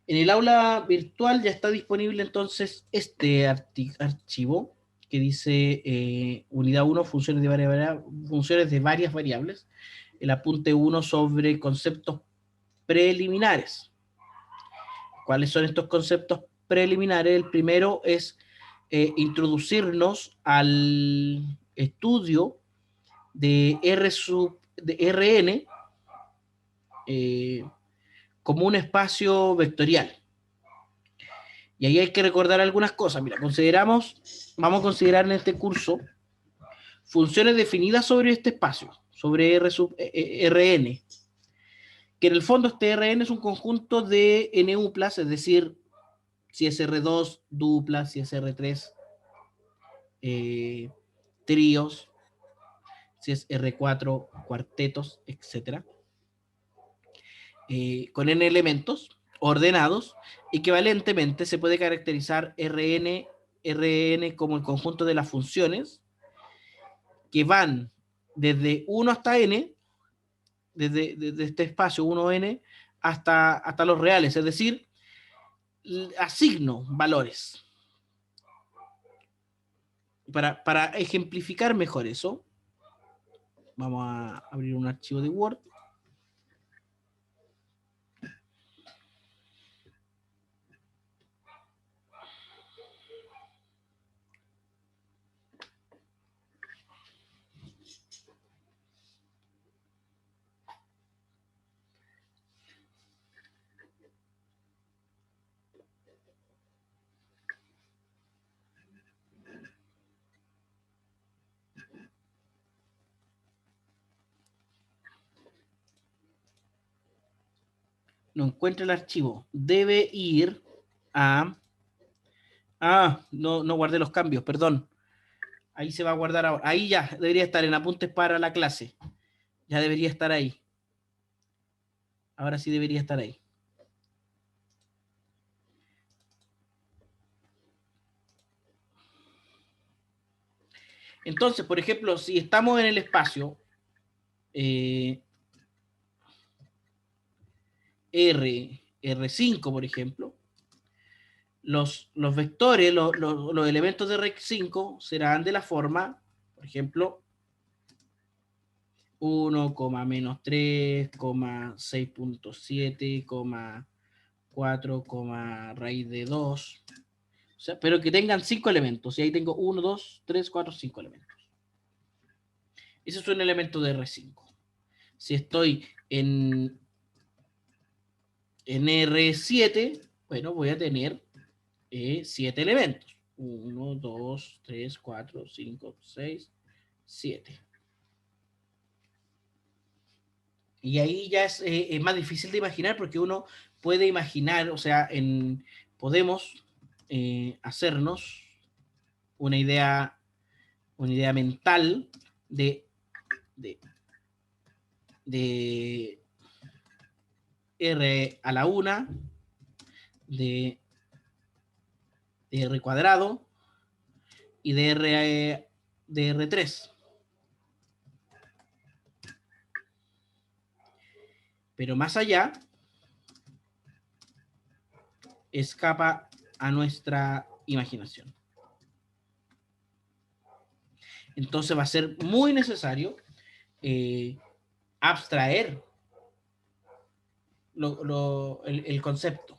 En el aula virtual ya está disponible entonces este archivo que dice unidad 1, funciones de varias variables. El apunte 1 sobre conceptos preliminares. ¿Cuáles son estos conceptos preliminares? El primero es introducirnos al estudio de de Rn como un espacio vectorial. Y ahí hay que recordar algunas cosas. Mira, vamos a considerar en este curso funciones definidas sobre este espacio, sobre Rn, que en el fondo este Rn es un conjunto de n-uplas, es decir, si es R2, duplas, si es R3, tríos, si es R4, cuartetos, etc. Con n elementos ordenados, equivalentemente se puede caracterizar Rn como el conjunto de las funciones que van desde 1 hasta n, desde este espacio 1n hasta los reales, es decir, asigno valores. Para ejemplificar mejor eso, vamos a abrir un archivo de Word. No encuentra el archivo. Debe ir a... no guardé los cambios, perdón. Ahí se va a guardar ahora. Ahí ya, debería estar en apuntes para la clase. Ya debería estar ahí. Ahora sí debería estar ahí. Entonces, por ejemplo, si estamos en el espacio R5, por ejemplo, los vectores, los elementos de R5 serán de la forma, por ejemplo, 1, menos 3, 6.7, 4, raíz de 2. O sea, pero que tengan 5 elementos. Y ahí tengo 1, 2, 3, 4, 5 elementos. Ese es un elemento de R5. Si estoy en R7, bueno, voy a tener 7 elementos. 1, 2, 3, 4, 5, 6, 7. Y ahí ya es más difícil de imaginar porque uno puede imaginar, o sea, podemos hacernos una idea mental de, de, de R a la 1, de R cuadrado y de R3. Pero más allá, escapa a nuestra imaginación. Entonces va a ser muy necesario abstraer el concepto.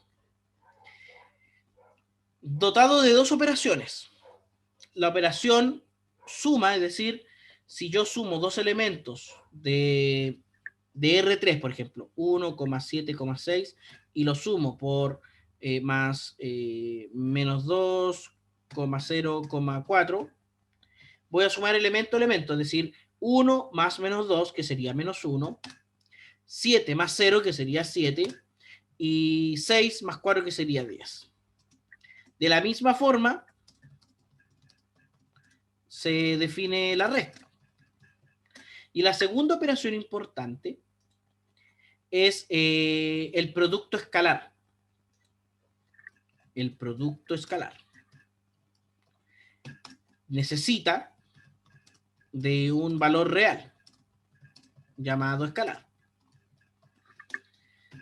Dotado de dos operaciones. La operación suma, es decir, si yo sumo dos elementos de R3, por ejemplo, 1,7,6, y lo sumo por más menos 2,0,4, voy a sumar elemento a elemento, es decir, 1 más menos 2, que sería menos 1, 7 más 0, que sería 7, y 6 más 4, que sería 10. De la misma forma, se define la resta. Y la segunda operación importante es el producto escalar. El producto escalar necesita de un valor real llamado escalar.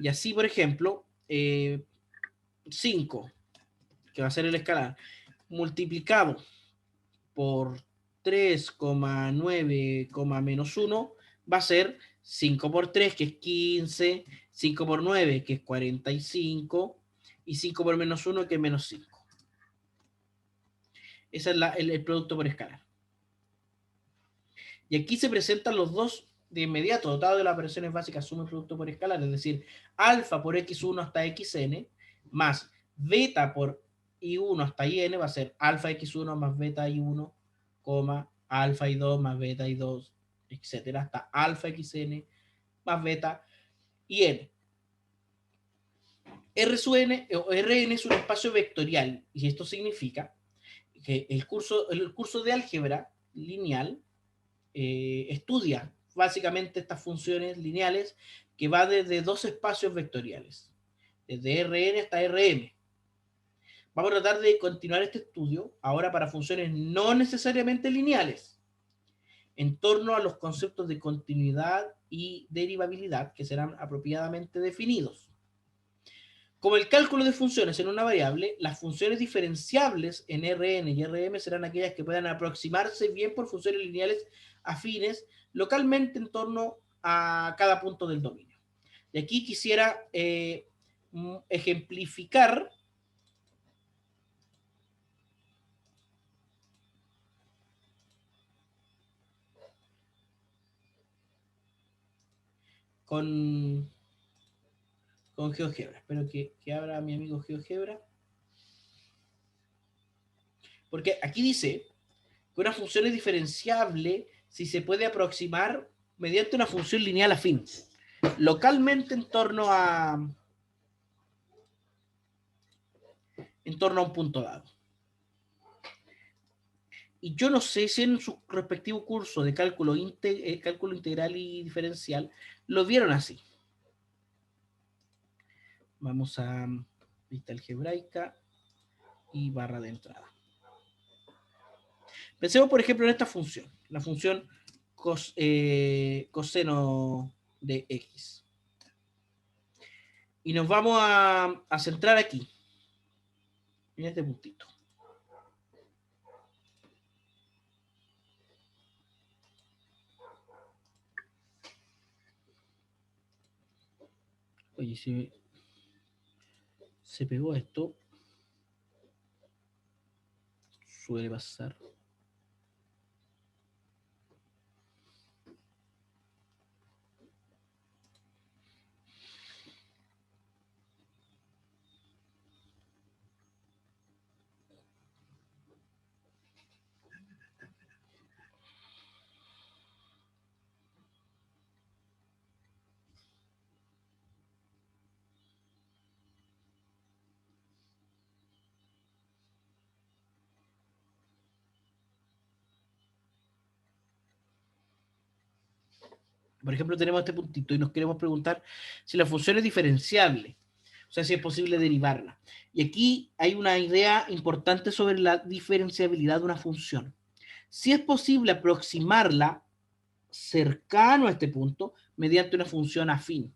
Y así, por ejemplo, 5, que va a ser el escalar, multiplicado por 3,9, menos 1, va a ser 5 por 3, que es 15, 5 por 9, que es 45, y 5 por menos 1, que es menos 5. Ese es el producto por escalar. Y aquí se presentan los dos de inmediato, dotado de las operaciones básicas suma y producto por escalar, es decir, alfa por x1 hasta xn, más beta por i1 hasta in, va a ser alfa x1 más beta i1, alfa i2 más beta i2, etcétera, hasta alfa xn más beta in. R sub n, o Rn es un espacio vectorial, y esto significa que el curso de álgebra lineal estudia básicamente estas funciones lineales que va desde dos espacios vectoriales, desde Rn hasta Rm. Vamos a tratar de continuar este estudio ahora para funciones no necesariamente lineales, en torno a los conceptos de continuidad y derivabilidad que serán apropiadamente definidos. Como el cálculo de funciones en una variable, las funciones diferenciables en Rn y Rm serán aquellas que puedan aproximarse bien por funciones lineales afines localmente en torno a cada punto del dominio. Y aquí quisiera ejemplificar con GeoGebra. Espero que abra mi amigo GeoGebra. Porque aquí dice que una función es diferenciable si se puede aproximar mediante una función lineal afín, localmente en torno a un punto dado. Y yo no sé si en su respectivo curso de cálculo integral y diferencial lo vieron así. Vamos a vista algebraica y barra de entrada. Pensemos, por ejemplo, en esta función, la función coseno de x. Y nos vamos a centrar aquí, en este puntito. Oye, si se pegó esto, suele pasar. Por ejemplo, tenemos este puntito y nos queremos preguntar si la función es diferenciable, o sea, si es posible derivarla. Y aquí hay una idea importante sobre la diferenciabilidad de una función. Si es posible aproximarla cercano a este punto mediante una función afín.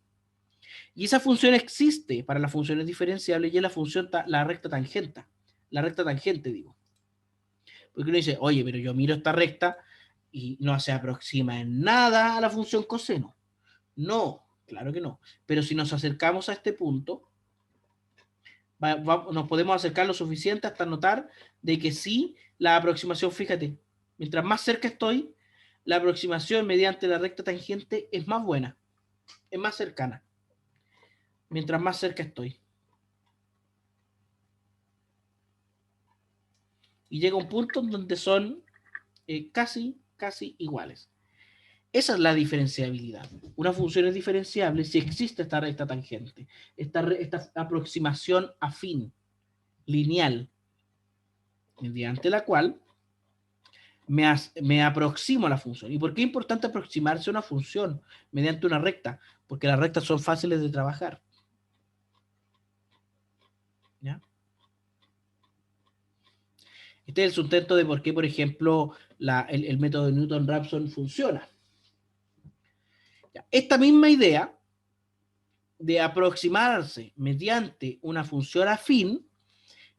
Y esa función existe para las funciones diferenciables y es la función, la recta tangente, digo. Porque uno dice, oye, pero yo miro esta recta y no se aproxima en nada a la función coseno. No, claro que no. Pero si nos acercamos a este punto, nos podemos acercar lo suficiente hasta notar de que sí, la aproximación, fíjate, mientras más cerca estoy, la aproximación mediante la recta tangente es más buena, es más cercana, mientras más cerca estoy. Y llega un punto en donde son casi iguales. Esa es la diferenciabilidad. Una función es diferenciable si existe esta recta tangente, esta aproximación afín, lineal, mediante la cual me aproximo a la función. ¿Y por qué es importante aproximarse a una función mediante una recta? Porque las rectas son fáciles de trabajar. ¿Ya? Este es el sustento de por qué, por ejemplo, el método de Newton-Raphson funciona. ¿Ya? Esta misma idea, de aproximarse mediante una función afín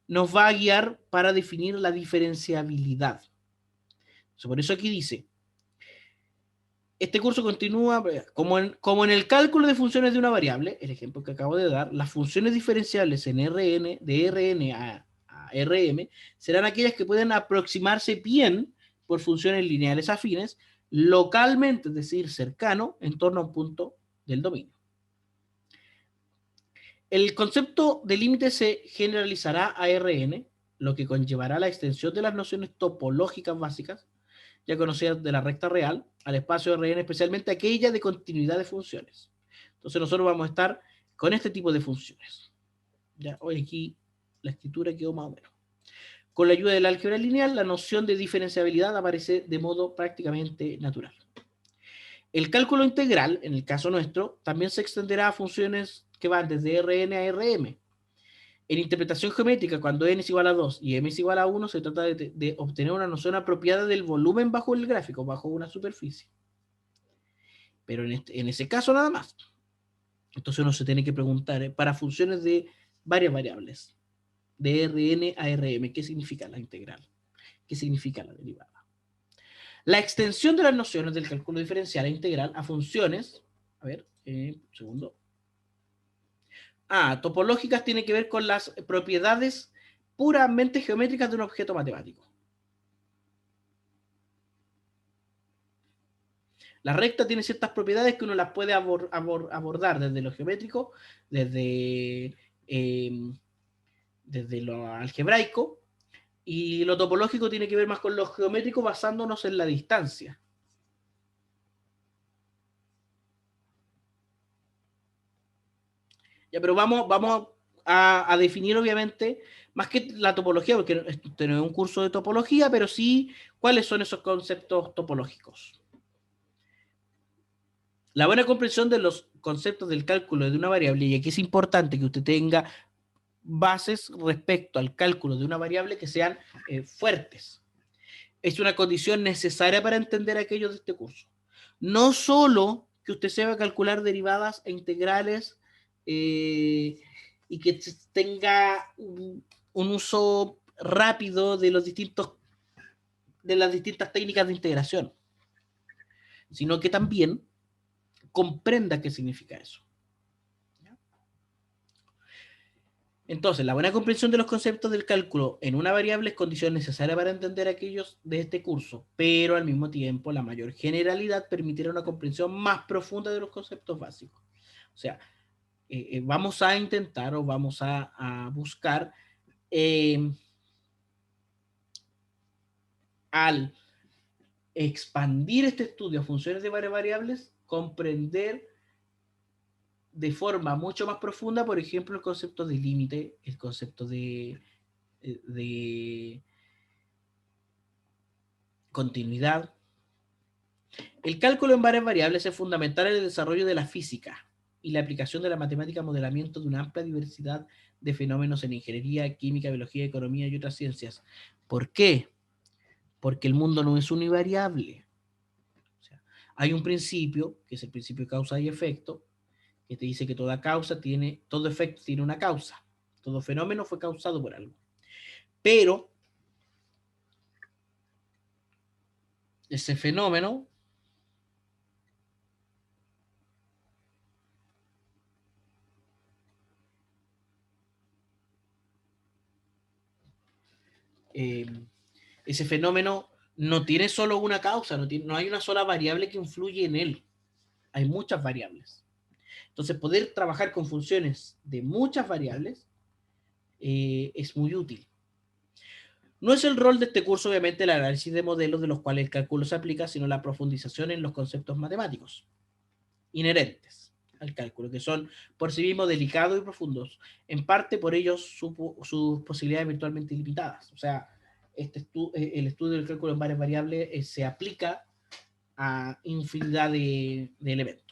nos va a guiar para definir la diferenciabilidad. Por eso aquí dice, este curso continúa como en el cálculo de funciones de una variable, el ejemplo que acabo de dar, las funciones diferenciables en Rn, de Rn a Rm, serán aquellas que pueden aproximarse bien por funciones lineales afines, localmente, es decir, cercano, en torno a un punto del dominio. El concepto de límite se generalizará a Rn, lo que conllevará la extensión de las nociones topológicas básicas, ya conocidas de la recta real, al espacio Rn, especialmente aquella de continuidad de funciones. Entonces nosotros vamos a estar con este tipo de funciones. Ya, hoy aquí la escritura quedó más o menos. Con la ayuda del álgebra lineal, la noción de diferenciabilidad aparece de modo prácticamente natural. El cálculo integral, en el caso nuestro, también se extenderá a funciones que van desde Rn a Rm. En interpretación geométrica, cuando n es igual a 2 y m es igual a 1, se trata de obtener una noción apropiada del volumen bajo el gráfico, bajo una superficie. Pero en ese caso nada más. Entonces uno se tiene que preguntar, para funciones de varias variables, de Rn a Rm, ¿qué significa la integral? ¿Qué significa la derivada? La extensión de las nociones del cálculo diferencial e integral a funciones, a ver, un segundo. Topológicas tiene que ver con las propiedades puramente geométricas de un objeto matemático. La recta tiene ciertas propiedades que uno las puede abordar desde lo geométrico, desde lo algebraico, y lo topológico tiene que ver más con lo geométrico basándonos en la distancia. Ya, pero vamos a definir, obviamente, más que la topología, porque tenemos un curso de topología, pero sí cuáles son esos conceptos topológicos. La buena comprensión de los conceptos del cálculo de una variable, y aquí es importante que usted tenga bases respecto al cálculo de una variable que sean fuertes. Es una condición necesaria para entender aquello de este curso. No solo que usted sepa calcular derivadas e integrales y que tenga un uso rápido de las distintas técnicas de integración, sino que también comprenda qué significa eso. Entonces, la buena comprensión de los conceptos del cálculo en una variable es condición necesaria para entender aquellos de este curso, pero al mismo tiempo la mayor generalidad permitirá una comprensión más profunda de los conceptos básicos. O sea, vamos a intentar o vamos a buscar al expandir este estudio a funciones de varias variables, comprender de forma mucho más profunda, por ejemplo, el concepto de límite, el concepto de continuidad. El cálculo en varias variables es fundamental en el desarrollo de la física y la aplicación de la matemática a modelamiento de una amplia diversidad de fenómenos en ingeniería, química, biología, economía y otras ciencias. ¿Por qué? Porque el mundo no es univariable. O sea, hay un principio, que es el principio de causa y efecto, que te dice que todo efecto tiene una causa. Todo fenómeno fue causado por algo. Pero ese fenómeno no tiene solo una causa, no hay una sola variable que influye en él. Hay muchas variables. Entonces, poder trabajar con funciones de muchas variables es muy útil. No es el rol de este curso, obviamente, el análisis de modelos de los cuales el cálculo se aplica, sino la profundización en los conceptos matemáticos inherentes al cálculo, que son por sí mismos delicados y profundos, en parte por ellos sus posibilidades virtualmente ilimitadas. O sea, el estudio del cálculo en varias variables se aplica a infinidad de elementos.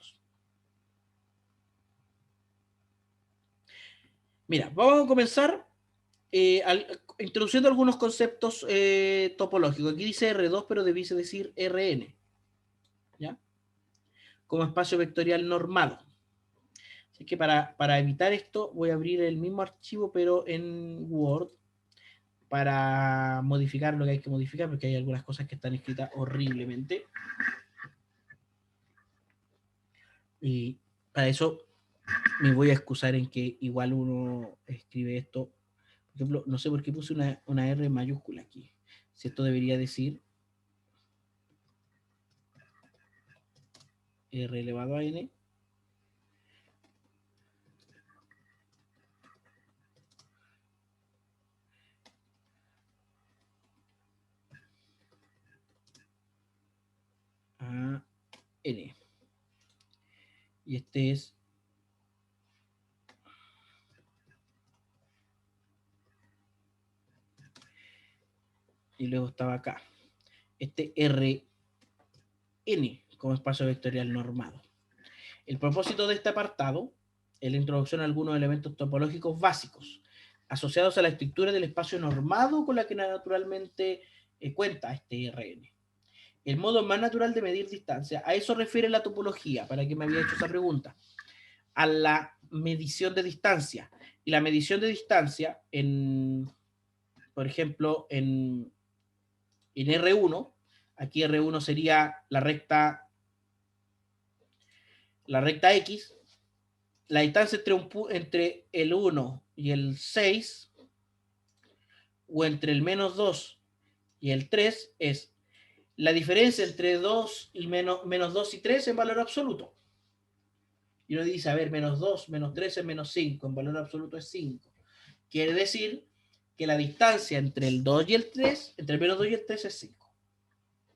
Mira, vamos a comenzar introduciendo algunos conceptos topológicos. Aquí dice R2, pero debiese decir Rn, ¿ya? Como espacio vectorial normado. Es que para evitar esto voy a abrir el mismo archivo pero en Word para modificar lo que hay que modificar, porque hay algunas cosas que están escritas horriblemente. Y para eso me voy a excusar en que igual uno escribe esto. Por ejemplo, no sé por qué puse una R mayúscula aquí. Si esto debería decir R elevado a N. A N. Y este es y luego estaba acá. Este R N como espacio vectorial normado. El propósito de este apartado es la introducción a algunos elementos topológicos básicos asociados a la estructura del espacio normado con la que naturalmente cuenta este RN. El modo más natural de medir distancia, a eso refiere la topología, para que me había hecho esa pregunta, a la medición de distancia. Y la medición de distancia, por ejemplo, en R1, aquí R1 sería la recta X, la distancia entre el 1 y el 6, o entre el menos 2 y el 3, es la diferencia entre 2 y menos 2 y 3 en valor absoluto. Y uno dice, a ver, menos 2, menos 3 es menos 5, en valor absoluto es 5. Quiere decir que la distancia entre el 2 y el 3, entre el menos 2 y el 3 es 5.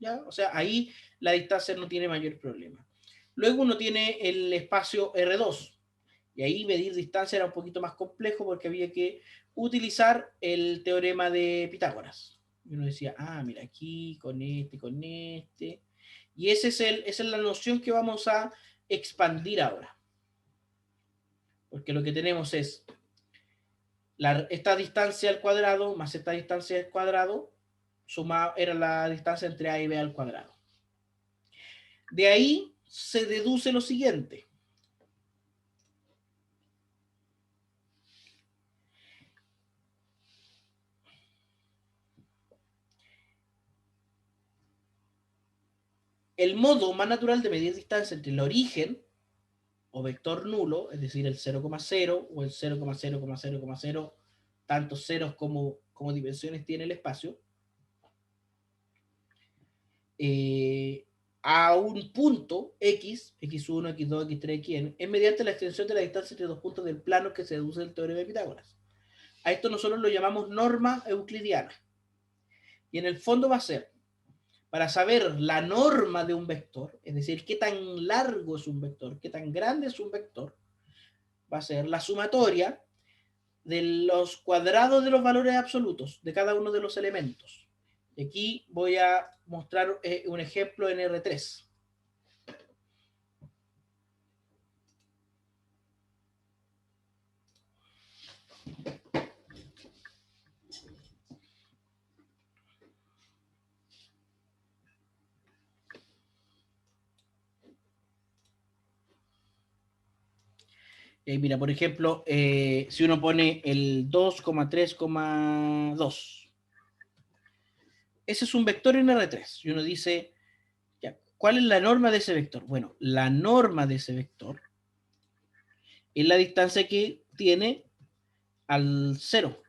¿Ya? O sea, ahí la distancia no tiene mayor problema. Luego uno tiene el espacio R2, y ahí medir distancia era un poquito más complejo porque había que utilizar el teorema de Pitágoras. Y uno decía, ah, mira, aquí, con este, con este. Y esa es la noción que vamos a expandir ahora. Porque lo que tenemos es esta distancia al cuadrado más esta distancia al cuadrado, sumado era la distancia entre A y B al cuadrado. De ahí se deduce lo siguiente. El modo más natural de medir distancia entre el origen o vector nulo, es decir, el 0,0 o el 0,0,0,0, tantos ceros como dimensiones tiene el espacio, a un punto X, X1, X2, X3, Xn, es mediante la extensión de la distancia entre dos puntos del plano que se deduce del teorema de Pitágoras. A esto nosotros lo llamamos norma euclidiana. Y en el fondo va a ser, para saber la norma de un vector, es decir, qué tan largo es un vector, qué tan grande es un vector, va a ser la sumatoria de los cuadrados de los valores absolutos de cada uno de los elementos. Y aquí voy a mostrar un ejemplo en R3. Mira, por ejemplo, si uno pone el 2,3,2, ese es un vector en R3. Y uno dice, ya, ¿cuál es la norma de ese vector? Bueno, la norma de ese vector es la distancia que tiene al 0.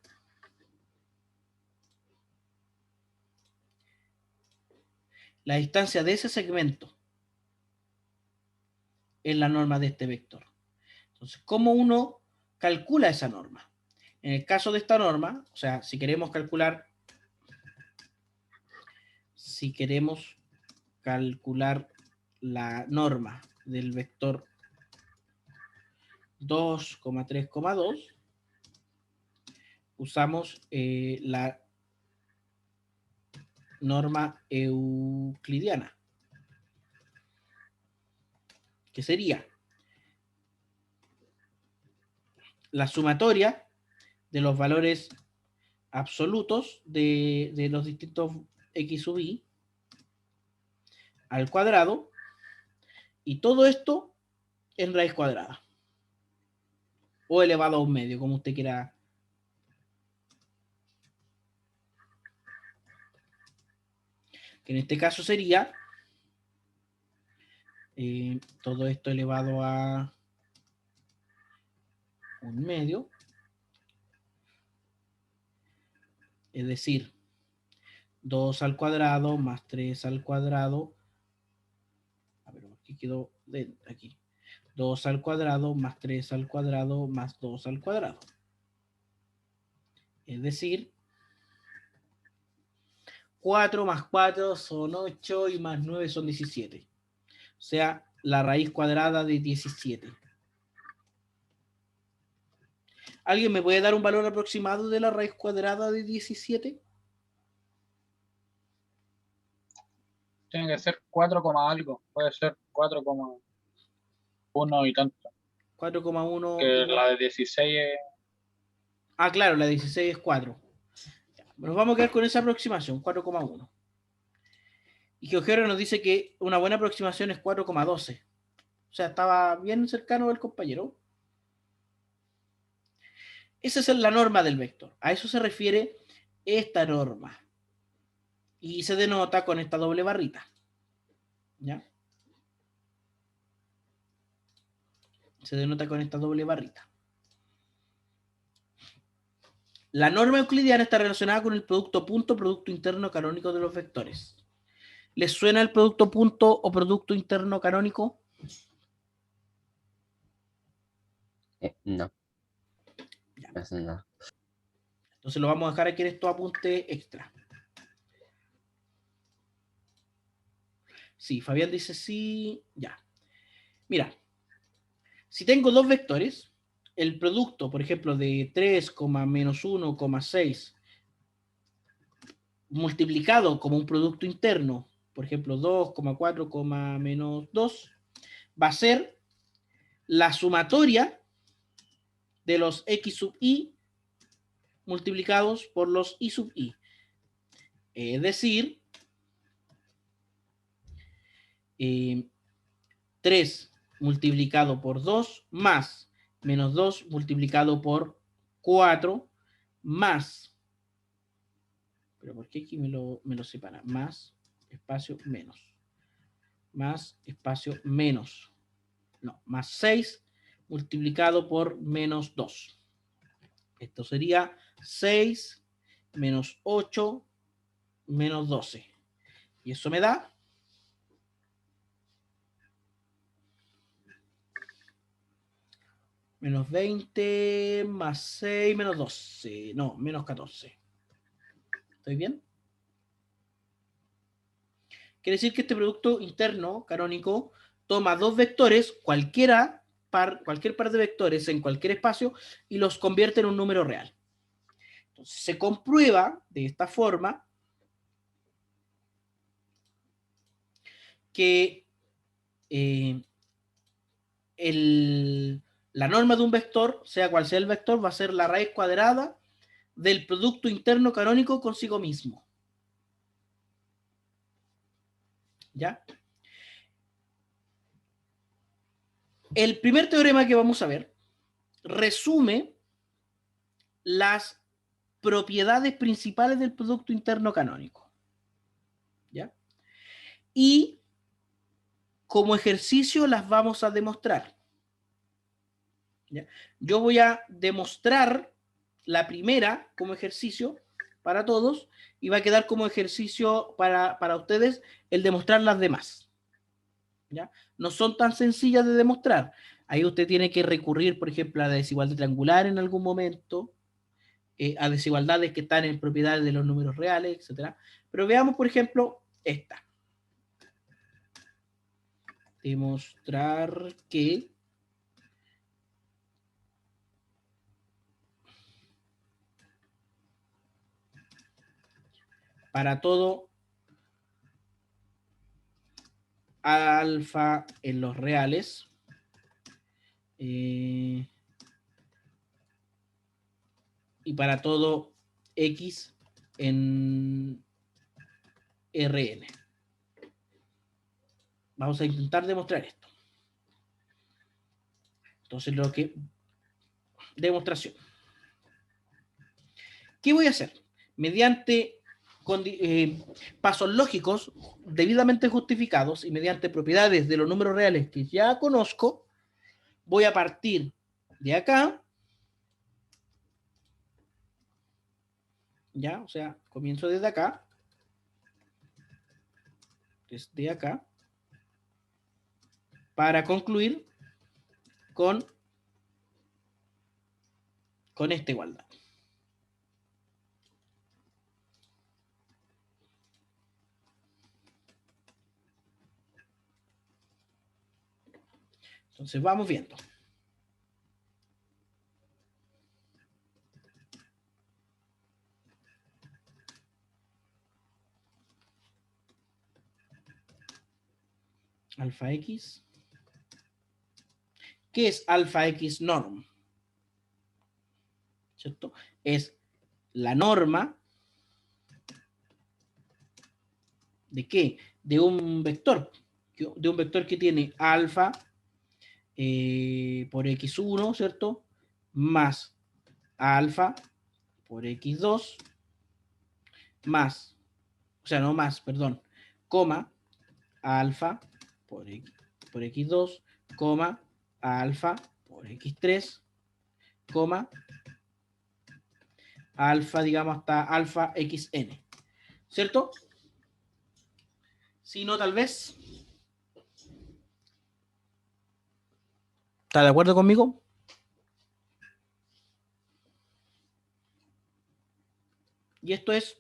La distancia de ese segmento es la norma de este vector. Entonces, ¿cómo uno calcula esa norma? En el caso de esta norma, o sea, si queremos calcular la norma del vector 2,3,2, usamos la norma euclidiana, que sería la sumatoria de los valores absolutos de los distintos x sub i al cuadrado, y todo esto en raíz cuadrada. o elevado a un medio, como usted quiera. Que en este caso sería todo esto elevado a un medio, es decir, 2 al cuadrado más 3 al cuadrado, a ver, aquí quedó aquí, 2 al cuadrado más 3 al cuadrado más 2 al cuadrado. Es decir, 4 más 4 son 8 y más 9 son 17. O sea, la raíz cuadrada de 17. ¿Alguien me puede dar un valor aproximado de la raíz cuadrada de 17? Tiene que ser 4, algo. Puede ser 4,1 y tanto. 4,1. Que la de 16 es... Ah, claro, la 16 es 4. Nos vamos a quedar con esa aproximación, 4,1. Y GeoGebra nos dice que una buena aproximación es 4,12. O sea, estaba bien cercano del compañero. Esa es la norma del vector. A eso se refiere esta norma. Y se denota con esta doble barrita. ¿Ya? Se denota con esta doble barrita. La norma euclidiana está relacionada con el producto punto, producto interno canónico de los vectores. ¿Les suena el producto punto o producto interno canónico? No. Ya. No. Entonces lo vamos a dejar aquí en estos apuntes extra. Sí, Fabián dice sí. Ya. Mira, si tengo dos vectores, el producto, por ejemplo, de 3, menos 1,6 multiplicado como un producto interno, por ejemplo, 2,4, menos 2, va a ser la sumatoria de los x sub i multiplicados por los i sub i. Es decir, 3 multiplicado por 2 más menos 2 multiplicado por 4 más, pero ¿por qué aquí me lo separa? Más espacio menos. Más espacio menos. No, más 6 multiplicado por menos 2. Esto sería 6 menos 8 menos 12. Y eso me da menos 20 más 6 menos 12. No, menos 14. ¿Estoy bien? Quiere decir que este producto interno canónico toma dos vectores, cualquier par de vectores en cualquier espacio, y los convierte en un número real. Entonces se comprueba de esta forma que la norma de un vector, sea cual sea el vector, va a ser la raíz cuadrada del producto interno canónico consigo mismo. ¿Ya? El primer teorema que vamos a ver resume las propiedades principales del producto interno canónico. ¿Ya? Y como ejercicio las vamos a demostrar. ¿Ya? Yo voy a demostrar la primera como ejercicio para todos y va a quedar como ejercicio para ustedes el demostrar las demás. ¿Ya? No son tan sencillas de demostrar. Ahí usted tiene que recurrir, por ejemplo, a la desigualdad triangular en algún momento, a desigualdades que están en propiedades de los números reales, etc. Pero veamos, por ejemplo, esta. Demostrar que para todo alfa en los reales, y para todo x en Rn. Vamos a intentar demostrar esto. Entonces lo que demostración. ¿Qué voy a hacer? Mediante pasos lógicos debidamente justificados y mediante propiedades de los números reales que ya conozco, voy a partir de acá, ya, o sea, comienzo desde acá, para concluir con esta igualdad. Entonces vamos viendo. Alfa X. ¿Qué es alfa X norm? ¿Cierto? Es la norma ¿de qué? De un vector que tiene alfa por x1, ¿cierto? Más alfa por x2 más, o sea, no más, perdón, coma, alfa por x2, coma, alfa por x3, coma, alfa, digamos, hasta alfa xn, ¿cierto? Si no, tal vez. ¿Está de acuerdo conmigo? Y esto es,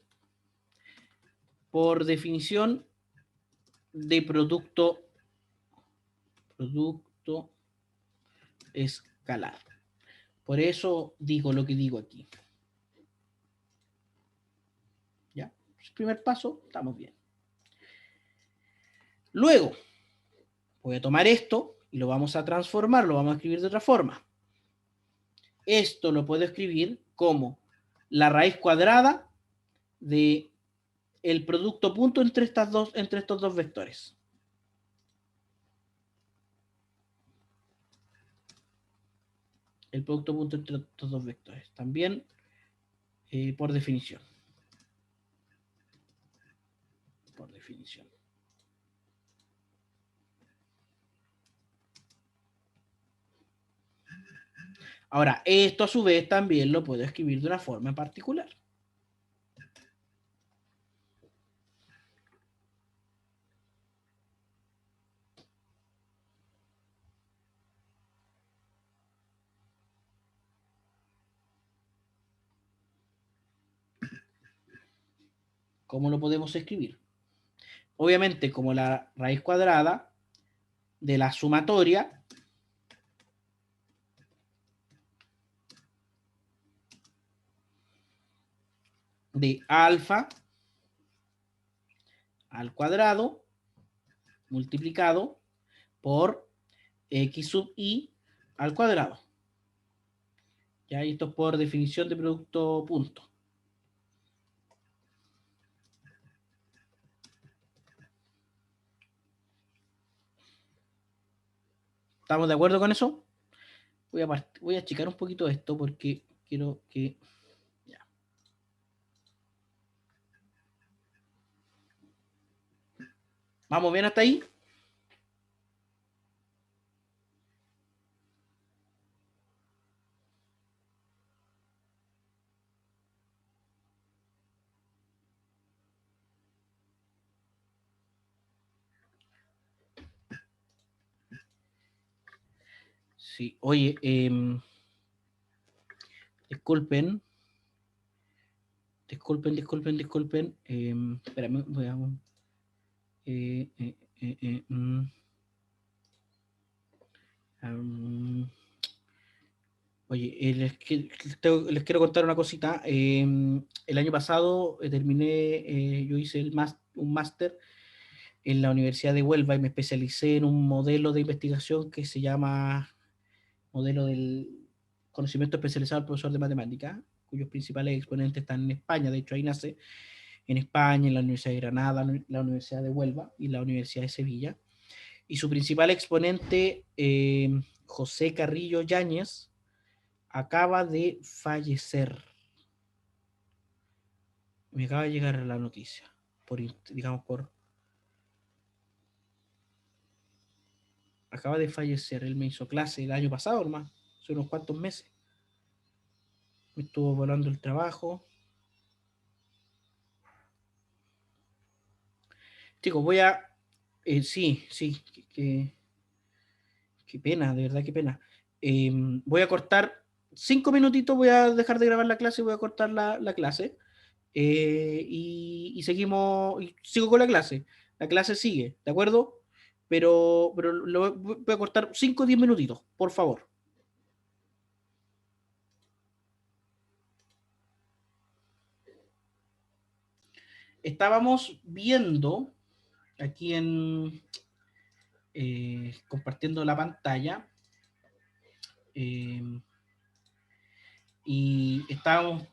por definición, de producto escalar. Por eso digo lo que digo aquí. ¿Ya? El primer paso, estamos bien. Luego, voy a tomar esto y lo vamos a transformar, lo vamos a escribir de otra forma. Esto lo puedo escribir como la raíz cuadrada de el producto punto entre estos dos vectores. El producto punto entre estos dos vectores. También por definición. Por definición. Ahora, esto a su vez también lo puedo escribir de una forma en particular. ¿Cómo lo podemos escribir? Obviamente, como la raíz cuadrada de la sumatoria de alfa al cuadrado multiplicado por x sub i al cuadrado. Ya, y esto es por definición de producto punto. ¿Estamos de acuerdo con eso? Voy a achicar un poquito esto porque quiero que... Ya. ¿Vamos bien hasta ahí? Sí, oye, disculpen. Espérame, voy a... oye, les quiero contar una cosita. El año pasado terminé, yo hice un máster en la Universidad de Huelva y me especialicé en un modelo de investigación que se llama modelo del conocimiento especializado del profesor de matemática, cuyos principales exponentes están en España. De hecho, ahí nace en España, en la Universidad de Granada, la Universidad de Huelva y la Universidad de Sevilla. Y su principal exponente, José Carrillo Yáñez, acaba de fallecer. Me acaba de llegar la noticia, acaba de fallecer. Él me hizo clase el año pasado, hermano, hace unos cuantos meses. Me estuvo volando el trabajo. Chicos, voy a... sí, qué pena, de verdad, qué pena. Voy a cortar 5 minutitos, voy a dejar de grabar la clase y voy a cortar la clase. Y seguimos, y sigo con la clase. La clase sigue, ¿de acuerdo? Pero voy a cortar 5 o 10 minutitos, por favor. Estábamos viendo aquí compartiendo la pantalla, y estábamos,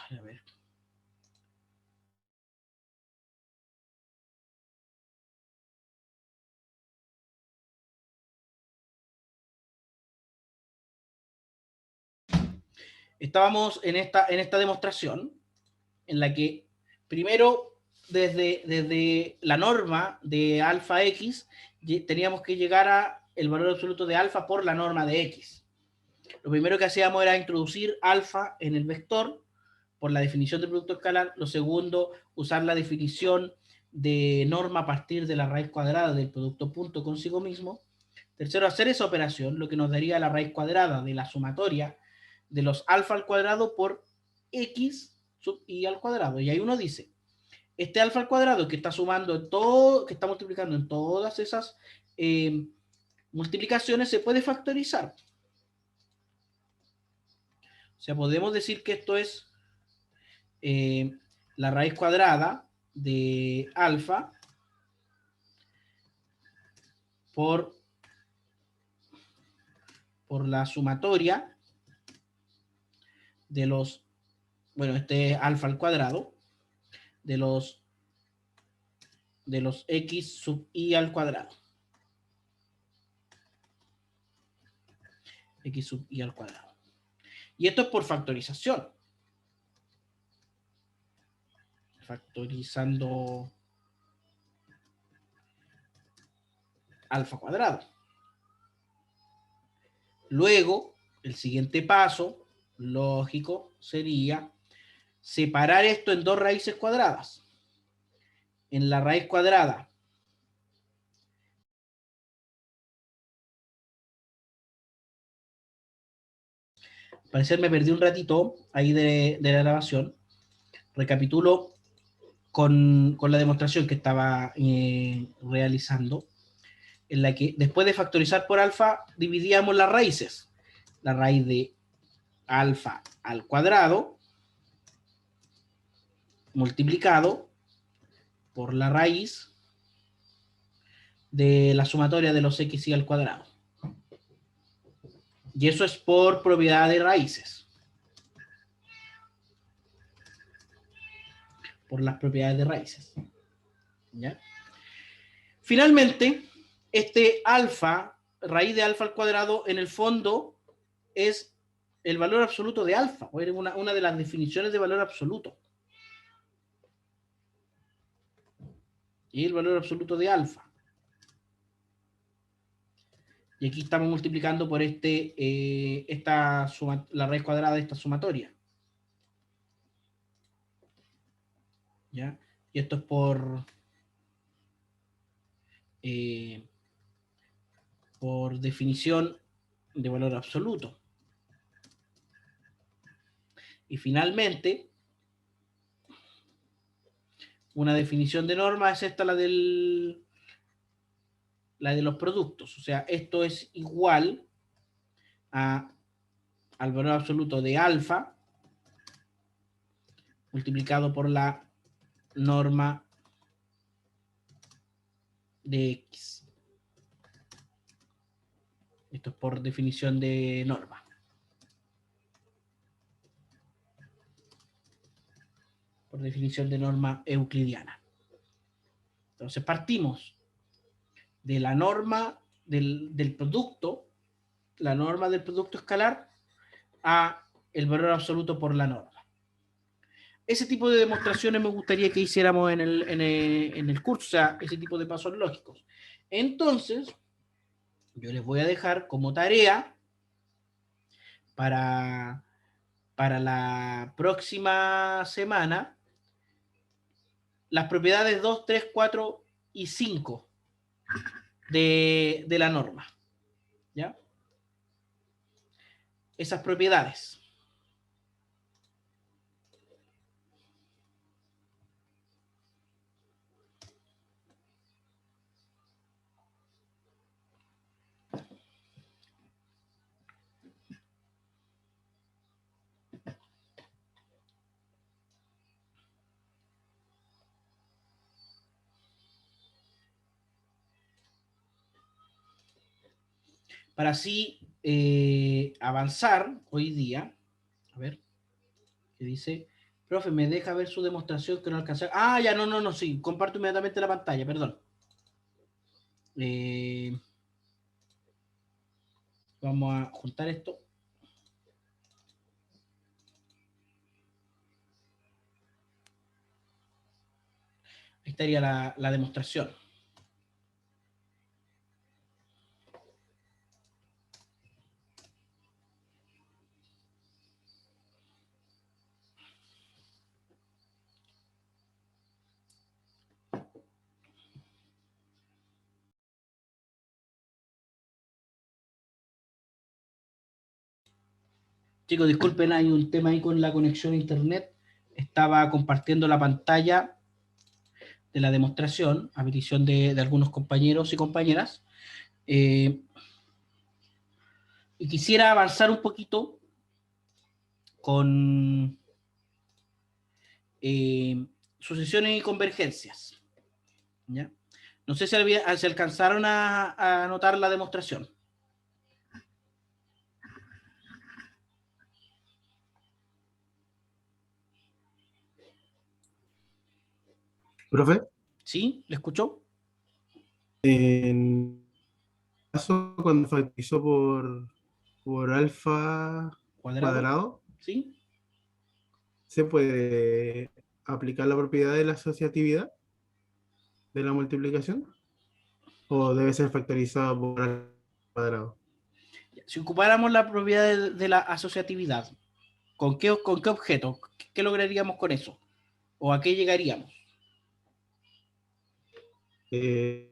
a ver, estábamos en esta demostración en la que primero desde la norma de alfa x teníamos que llegar a el valor absoluto de alfa por la norma de x. Lo primero que hacíamos era introducir alfa en el vector por la definición de producto escalar. Lo segundo, usar la definición de norma a partir de la raíz cuadrada del producto punto consigo mismo. Tercero, hacer esa operación, lo que nos daría la raíz cuadrada de la sumatoria de los alfa al cuadrado por x sub i al cuadrado. Y ahí uno dice, este alfa al cuadrado que está sumando en todo, que está multiplicando en todas esas multiplicaciones, se puede factorizar. O sea, podemos decir que esto es la raíz cuadrada de alfa por la sumatoria de los, bueno, este es alfa al cuadrado, de los x sub i al cuadrado. X sub i al cuadrado. Y esto es por factorización. Factorizando alfa cuadrado. Luego, el siguiente paso lógico sería separar esto en dos raíces cuadradas. En la raíz cuadrada al parecer me perdí un ratito ahí de la grabación. Recapitulo con la demostración que estaba realizando, en la que después de factorizar por alfa dividíamos las raíces. La raíz de alfa al cuadrado multiplicado por la raíz de la sumatoria de los x y al cuadrado. Y eso es por propiedad de raíces. Por las propiedades de raíces. ¿Ya? Finalmente, este alfa, raíz de alfa al cuadrado, en el fondo es el valor absoluto de alfa, o una de las definiciones de valor absoluto. Y el valor absoluto de alfa. Y aquí estamos multiplicando por la raíz cuadrada de esta sumatoria. ¿Ya? Y esto es por definición de valor absoluto. Y finalmente, una definición de norma es esta, la de los productos. O sea, esto es igual al valor absoluto de alfa multiplicado por la norma de x. Esto es por definición de norma. Por definición de norma euclidiana. Entonces partimos de la norma del producto, la norma del producto escalar, a el valor absoluto por la norma. Ese tipo de demostraciones me gustaría que hiciéramos en el curso, o sea, ese tipo de pasos lógicos. Entonces, yo les voy a dejar como tarea para la próxima semana las propiedades 2, 3, 4 y 5 de la norma. ¿Ya? Esas propiedades. Para así avanzar hoy día. A ver, ¿qué dice? Profe, ¿me deja ver su demostración que no alcancé? Ah, ya, no, sí. Comparto inmediatamente la pantalla, perdón. Vamos a juntar esto. Ahí estaría la demostración. Chicos, disculpen, hay un tema ahí con la conexión a internet. Estaba compartiendo la pantalla de la demostración a petición de algunos compañeros y compañeras. Y quisiera avanzar un poquito con sucesiones y convergencias. ¿Ya? No sé si se alcanzaron a anotar la demostración. Profe, ¿Sí? ¿Le escuchó? en caso cuando factorizó por alfa ¿Cuadrado? cuadrado, ¿Sí? ¿se puede aplicar la propiedad de la asociatividad de la multiplicación? ¿O debe ser factorizado por alfa cuadrado? Si ocupáramos la propiedad de la asociatividad, ¿con qué objeto? ¿Qué lograríamos con eso? ¿O a qué llegaríamos? Eh,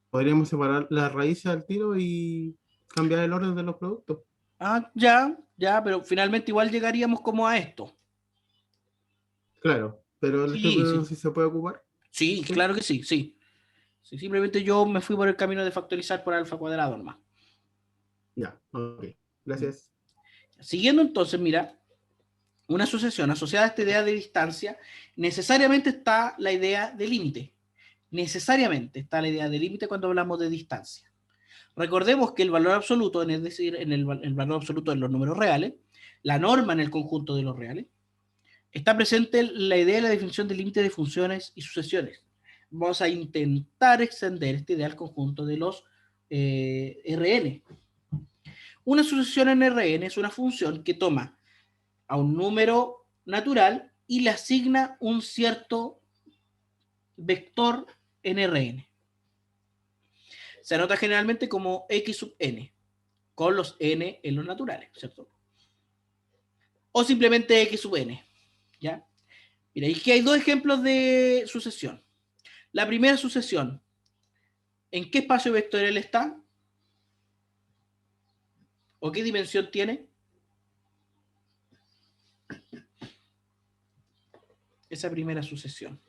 Podríamos separar las raíces al tiro y cambiar el orden de los productos. Ah, ya, pero finalmente igual llegaríamos como a esto. Claro, pero le estoy Sí, preguntando sí. si se puede ocupar. Sí, Sí, claro que sí, sí. Sí, simplemente yo me fui por el camino de factorizar por alfa cuadrado nomás. ya, ok. Gracias. Siguiendo entonces, mira, una sucesión asociada a esta idea de distancia, necesariamente está la idea de límite. Necesariamente está la idea de límite cuando hablamos de distancia. Recordemos que el valor absoluto, es decir, el valor absoluto de los números reales, la norma en el conjunto de los reales, está presente la idea de la definición de límite de funciones y sucesiones. Vamos a intentar extender esta idea al conjunto de los Rn. Una sucesión en Rn es una función que toma a un número natural y le asigna un cierto vector en Rn. Se anota generalmente como x sub n, con los n en los naturales, ¿cierto? O simplemente x sub n, ¿ya? Mira, aquí hay dos ejemplos de sucesión. La primera sucesión, ¿en qué espacio vectorial está? ¿O qué dimensión tiene? Esa primera sucesión.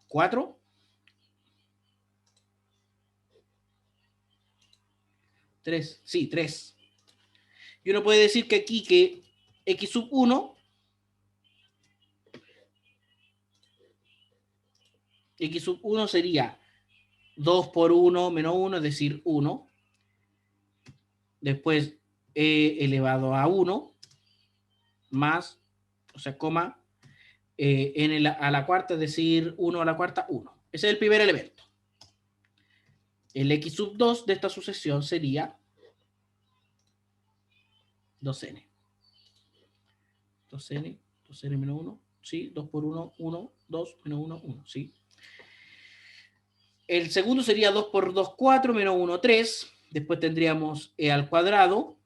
¿4? ¿3? Sí, 3. Y uno puede decir que aquí que x sub 1, x sub 1 sería 2 por 1 menos 1, es decir, 1. Después e elevado a 1 más, o sea, coma, a la cuarta, es decir, 1 a la cuarta, 1. Ese es el primer elemento. el x sub 2 de esta sucesión sería 2n. 2n, 2n menos 1, ¿sí? 2 por 1, 1, 2, menos 1, 1, ¿sí? El segundo sería 2 por 2, 4, menos 1, 3. Después tendríamos e al cuadrado.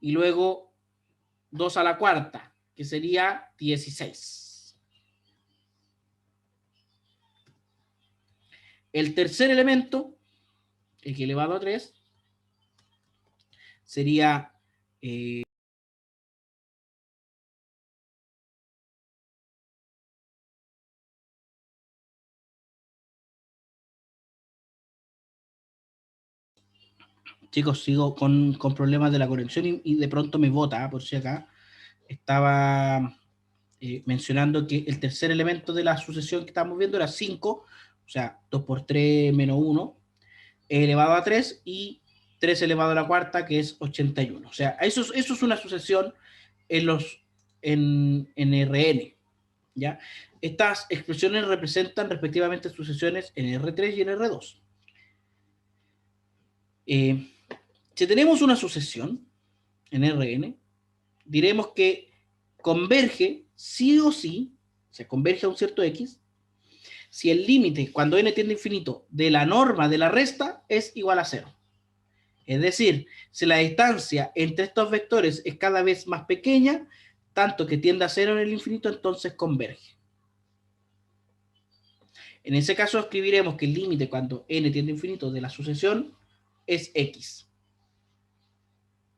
Y luego 2 a la cuarta, que sería 16. El tercer elemento, x elevado a 3, sería chicos, sigo con problemas de la conexión y de pronto me bota, por si acá estaba mencionando que el tercer elemento de la sucesión que estamos viendo era 5, o sea, 2 por 3 menos 1, elevado a 3 y 3 elevado a la cuarta, que es 81. O sea, eso es una sucesión en Rn, ¿ya? Estas expresiones representan respectivamente sucesiones en R3 y en R2. Si tenemos una sucesión en Rn, diremos que converge sí o sí, o sea, converge a un cierto x, si el límite, cuando n tiende a infinito, de la norma de la resta es igual a 0. Es decir, si la distancia entre estos vectores es cada vez más pequeña, tanto que tiende a 0 en el infinito, entonces converge. En ese caso escribiremos que el límite cuando n tiende a infinito de la sucesión es x.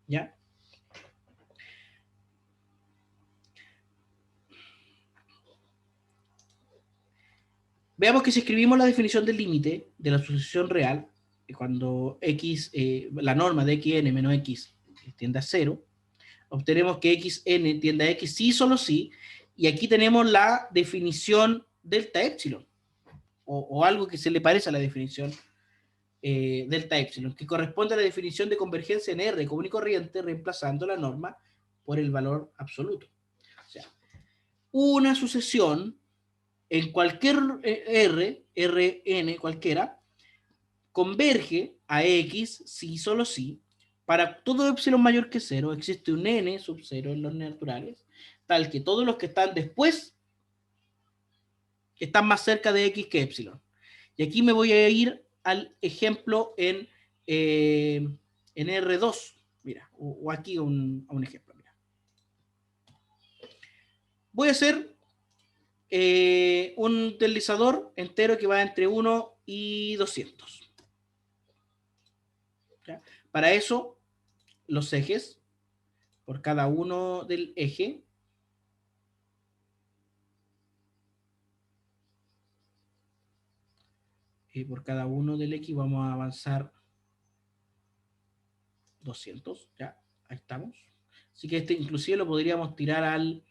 ¿Ya? Veamos que si escribimos la definición del límite de la sucesión real, cuando x, la norma de xn menos x tiende a 0, obtenemos que xn tiende a x sí, solo sí, y aquí tenemos la definición delta epsilon, o algo que se le parece a la definición delta epsilon, que corresponde a la definición de convergencia en R común y corriente, reemplazando la norma por el valor absoluto. O sea, una sucesión en cualquier Rn cualquiera, converge a x, sí, solo sí, para todo epsilon mayor que 0, existe un n sub 0 en los naturales, tal que todos los que están después están más cerca de x que epsilon. Y aquí me voy a ir al ejemplo en R2, mira, o aquí un ejemplo. Mira. Voy a hacer un deslizador entero que va entre 1 y 200. ¿Ya? Para eso, los ejes, por cada uno del eje, y por cada uno del X vamos a avanzar 200, ya, ahí estamos. Así que este inclusive lo podríamos tirar al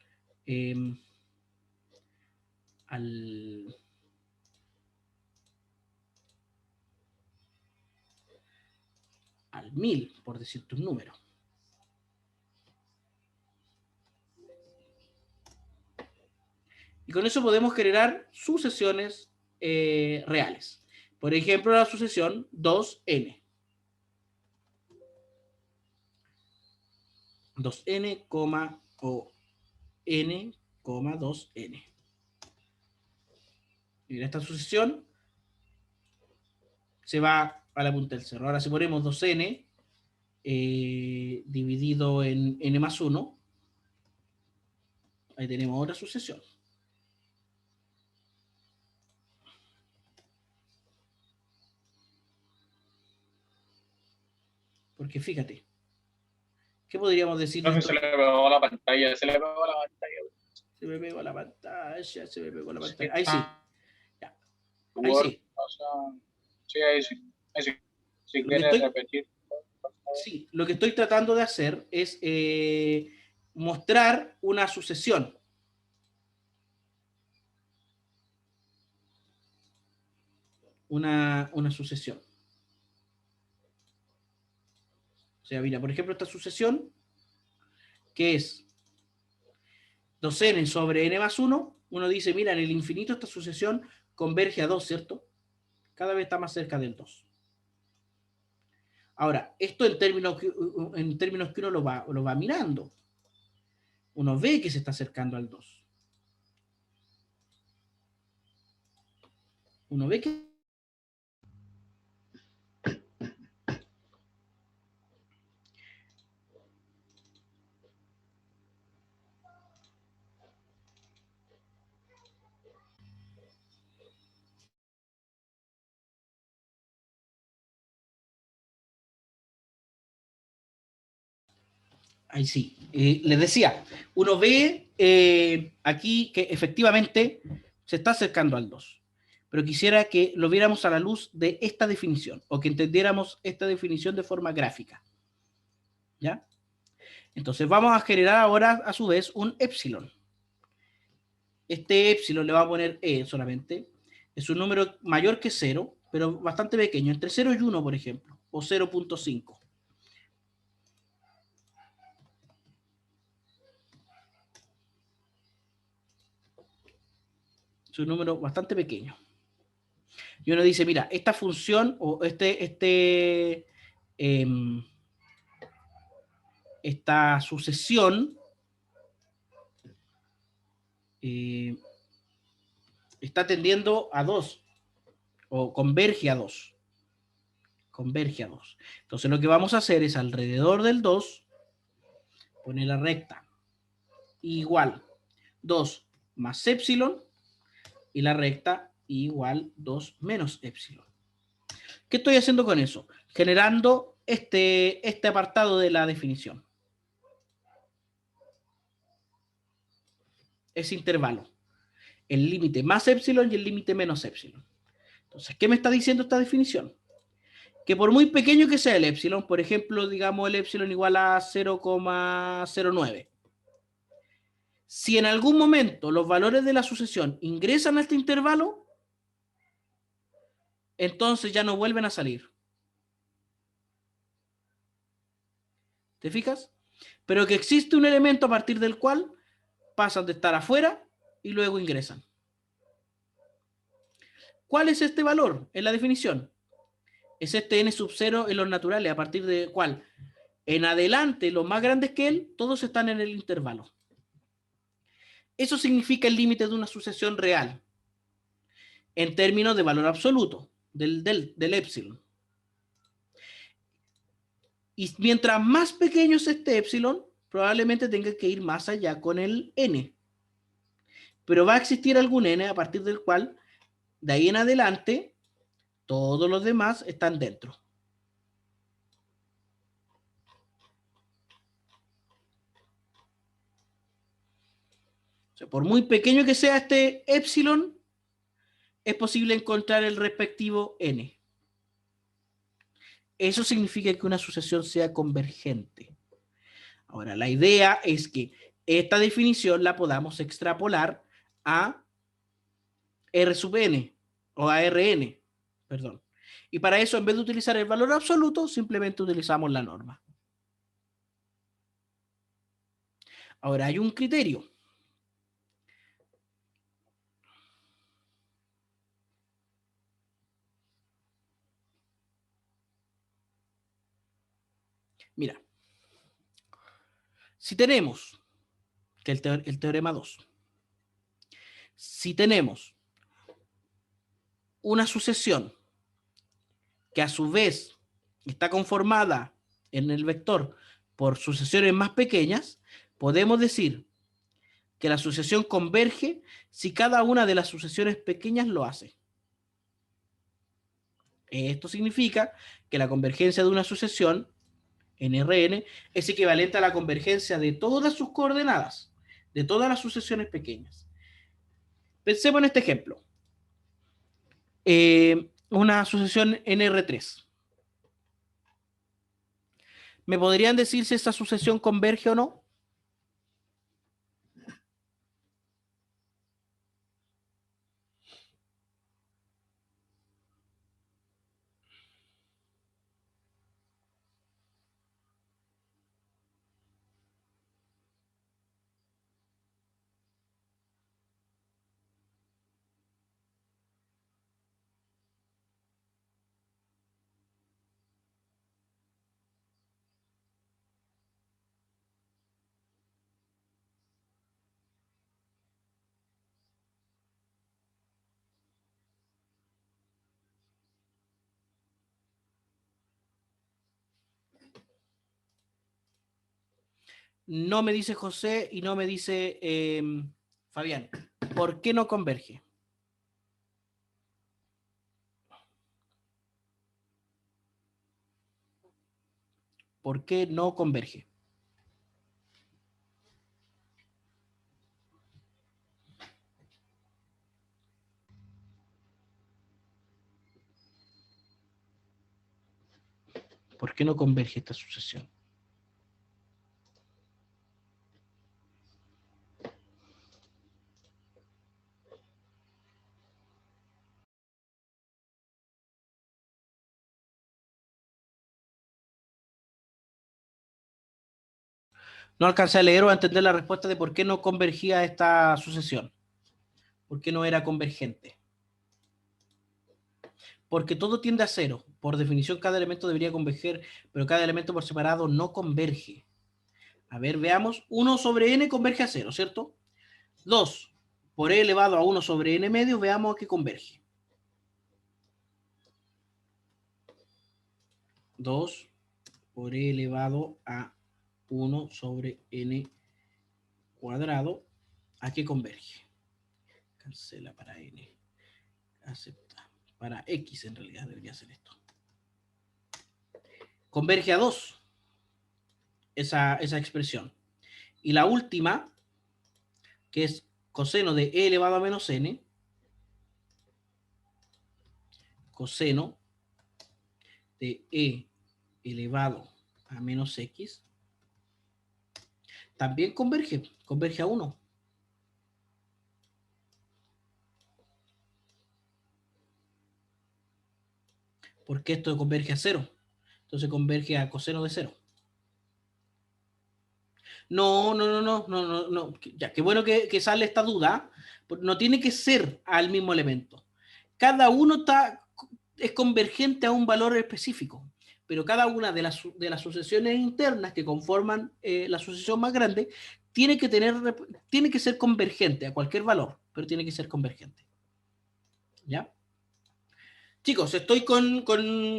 1000, por decirte un número. Y con eso podemos generar sucesiones reales. Por ejemplo, la sucesión 2n. 2n, o n, 2n. Y esta sucesión se va a la punta del cerro. Ahora si ponemos 2n dividido en n más 1, ahí tenemos otra sucesión. Porque fíjate, ¿qué podríamos decir? No, se le pegó la pantalla, se le pegó la pantalla. Se me pegó la pantalla, se me pegó la pantalla. Ahí sí. Ya. Ahí Word, sí. o sea, sí, ahí sí. Ahí sí. Si Lo que quieres estoy- repetir. Sí, lo que estoy tratando de hacer es mostrar una sucesión. Una sucesión. O sea, mira, por ejemplo, esta sucesión, que es 2n sobre n más 1, uno dice, mira, en el infinito esta sucesión converge a 2, ¿cierto? Cada vez está más cerca del 2. Ahora, esto en términos que uno lo va mirando. Uno ve que se está acercando al 2. Uno ve que... Ahí sí. Les decía, uno ve aquí que efectivamente se está acercando al 2. Pero quisiera que lo viéramos a la luz de esta definición, o que entendiéramos esta definición de forma gráfica. ¿Ya? Entonces vamos a generar ahora a su vez un epsilon. Este epsilon le va a poner e solamente. Es un número mayor que 0, pero bastante pequeño, entre 0 y 1, por ejemplo, o 0.5. Es un número bastante pequeño. Y uno dice, mira, esta función o esta sucesión está tendiendo a 2 o converge a 2. Converge a 2. Entonces lo que vamos a hacer es alrededor del 2 poner la recta igual 2 más epsilon y la recta igual 2 menos epsilon. ¿Qué estoy haciendo con eso? Generando este apartado de la definición. Ese intervalo. El límite más epsilon y el límite menos epsilon. Entonces, ¿qué me está diciendo esta definición? Que por muy pequeño que sea el epsilon, por ejemplo, digamos el epsilon igual a 0,09. Si en algún momento los valores de la sucesión ingresan a este intervalo, entonces ya no vuelven a salir. ¿Te fijas? Pero que existe un elemento a partir del cual pasan de estar afuera y luego ingresan. ¿Cuál es este valor en la definición? Es este n sub 0 en los naturales, a partir de cuál en adelante los más grandes que él, todos están en el intervalo. Eso significa el límite de una sucesión real, en términos de valor absoluto, del epsilon. Y mientras más pequeño es este epsilon, probablemente tenga que ir más allá con el n. Pero va a existir algún n a partir del cual, de ahí en adelante, todos los demás están dentro. O sea, por muy pequeño que sea este epsilon, es posible encontrar el respectivo n. Eso significa que una sucesión sea convergente. Ahora, la idea es que esta definición la podamos extrapolar a R sub n o a Rn, perdón. Y para eso, en vez de utilizar el valor absoluto, simplemente utilizamos la norma. Ahora, hay un criterio. Mira, si tenemos, que el teorema 2, si tenemos una sucesión que a su vez está conformada en el vector por sucesiones más pequeñas, podemos decir que la sucesión converge si cada una de las sucesiones pequeñas lo hace. Esto significa que la convergencia de una sucesión en Rn es equivalente a la convergencia de todas sus coordenadas, de todas las sucesiones pequeñas. Pensemos en este ejemplo. Una sucesión en R3. ¿Me podrían decir si esta sucesión converge o no? No me dice José y no me dice Fabián. ¿Por qué no converge? ¿Por qué no converge? ¿Por qué no converge esta sucesión? No alcancé a leer o a entender la respuesta de por qué no convergía esta sucesión. ¿Por qué no era convergente? Porque todo tiende a cero. Por definición, cada elemento debería converger, pero cada elemento por separado no converge. A ver, veamos. 1 sobre n converge a 0, ¿cierto? 2 por e elevado a 1 sobre n medio, veamos que converge. 2 por e elevado a 1 sobre n cuadrado, ¿a qué converge? Cancela para n. Acepta. Para x en realidad debería ser esto. Converge a 2 esa expresión. Y la última, que es coseno de e elevado a menos n, coseno de e elevado a menos x, también converge a 1. Porque esto converge a 0. Entonces converge a coseno de 0. No. Ya, qué bueno que sale esta duda. No tiene que ser al mismo elemento. Cada uno es convergente a un valor específico, pero cada una de las sucesiones internas que conforman la sucesión más grande tiene que ser convergente a cualquier valor, pero tiene que ser convergente. ¿Ya? Chicos, estoy con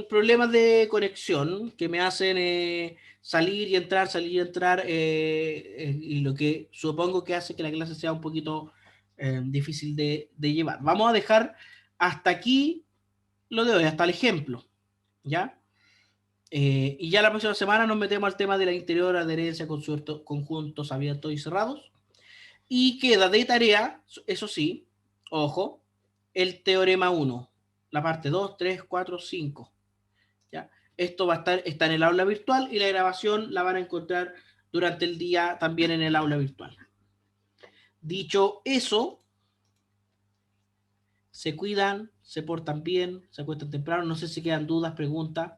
problemas de conexión que me hacen salir y entrar, y lo que supongo que hace que la clase sea un poquito difícil de llevar. Vamos a dejar hasta aquí lo de hoy, hasta el ejemplo, ¿ya? Y ya la próxima semana nos metemos al tema de la interior adherencia con conjuntos abiertos y cerrados. Y queda de tarea, eso sí, ojo, el teorema 1, la parte 2, 3, 4, 5. ¿Ya? Esto va a está en el aula virtual y la grabación la van a encontrar durante el día también en el aula virtual. Dicho eso, se cuidan, se portan bien, se acuestan temprano. No sé si quedan dudas, preguntas.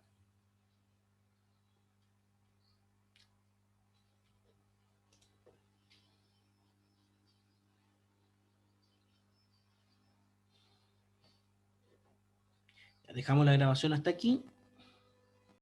Dejamos la grabación hasta aquí.